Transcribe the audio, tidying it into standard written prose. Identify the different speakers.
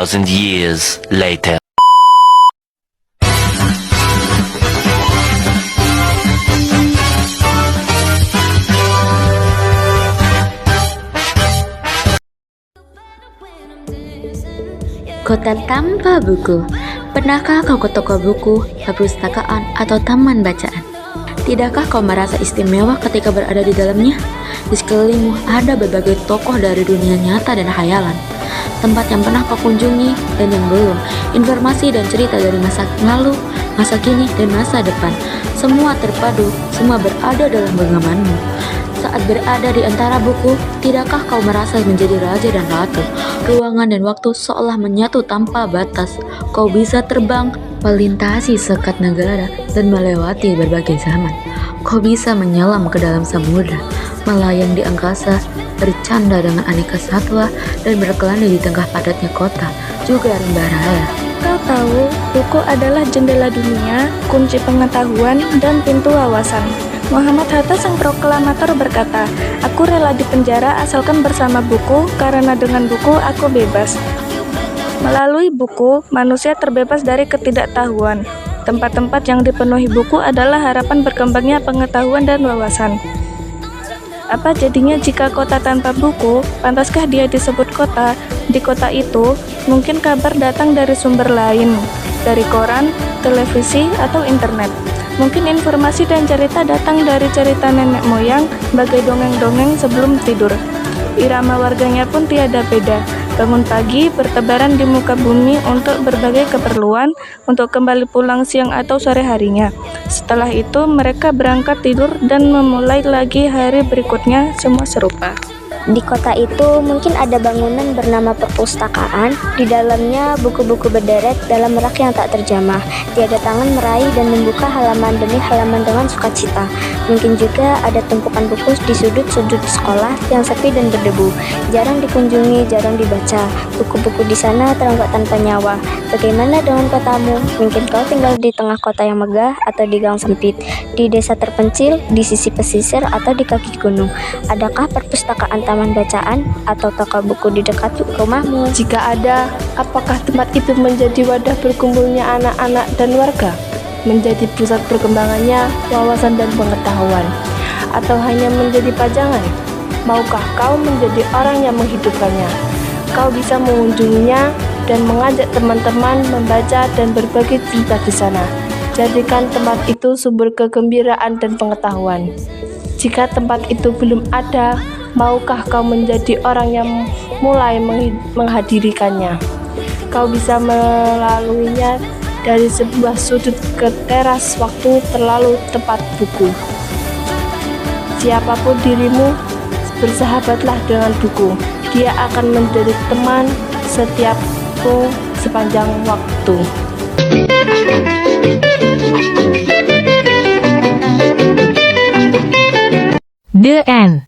Speaker 1: 2,000 years later.
Speaker 2: Kota tanpa buku. Pernahkah kau ke toko buku, perpustakaan, atau taman bacaan? Tidakkah kau merasa istimewa ketika berada di dalamnya? Di sekelilingmu ada berbagai tokoh dari dunia nyata dan khayalan. Tempat yang pernah kau kunjungi dan yang belum. Informasi dan cerita dari masa lalu, masa kini, dan masa depan. Semua terpadu, semua berada dalam genggamanmu. Saat berada di antara buku, tidakkah kau merasa menjadi raja dan ratu? Ruangan dan waktu seolah menyatu tanpa batas. Kau bisa terbang, melintasi sekat negara, dan melewati berbagai zaman. Kau bisa menyelam ke dalam samudra, melayang di angkasa, bercanda dengan aneka satwa, dan berkelana di tengah padatnya kota, juga rimba raya.
Speaker 3: Kau tahu, buku adalah jendela dunia, kunci pengetahuan, dan pintu wawasan. Muhammad Hatta sang proklamator berkata, "Aku rela dipenjara asalkan bersama buku, karena dengan buku aku bebas." Melalui buku, manusia terbebas dari ketidaktahuan. Tempat-tempat yang dipenuhi buku adalah harapan berkembangnya pengetahuan dan wawasan. Apa jadinya jika kota tanpa buku? Pantaskah dia disebut kota? Di kota itu, mungkin kabar datang dari sumber lain, dari koran, televisi, atau internet. Mungkin informasi dan cerita datang dari cerita nenek moyang, bagai dongeng-dongeng sebelum tidur. Irama warganya pun tiada beda. Bangun pagi, bertebaran di muka bumi untuk berbagai keperluan, untuk kembali pulang siang atau sore harinya. Setelah itu, mereka berangkat tidur dan memulai lagi hari berikutnya, semua serupa.
Speaker 4: Di kota itu mungkin ada bangunan bernama perpustakaan. Di dalamnya buku-buku berderet dalam rak yang tak terjamah. Tiada tangan meraih dan membuka halaman demi halaman dengan sukacita. Mungkin juga ada tumpukan buku di sudut-sudut sekolah yang sepi dan berdebu. Jarang dikunjungi, jarang dibaca. Buku-buku di sana teronggok tanpa nyawa. Bagaimana dengan kotamu? Mungkin kau tinggal di tengah kota yang megah atau di gang sempit, di desa terpencil, di sisi pesisir, atau di kaki gunung. Adakah perpustakaan taman bacaan atau toko buku di dekat rumahmu?
Speaker 3: Jika ada, apakah tempat itu menjadi wadah berkumpulnya anak-anak dan warga? Menjadi pusat perkembangannya wawasan dan pengetahuan? Atau hanya menjadi pajangan? Maukah kau menjadi orang yang menghidupkannya? Kau bisa mengunjunginya dan mengajak teman-teman membaca dan berbagi cerita di sana. Jadikan tempat itu sumber kegembiraan dan pengetahuan. Jika tempat itu belum ada, maukah kau menjadi orang yang mulai menghadirikannya? Kau bisa melaluinya dari sebuah sudut ke teras waktu terlalu tepat buku. Siapapun dirimu, bersahabatlah dengan buku. Dia akan menjadi teman setiapmu sepanjang waktu.
Speaker 5: The End.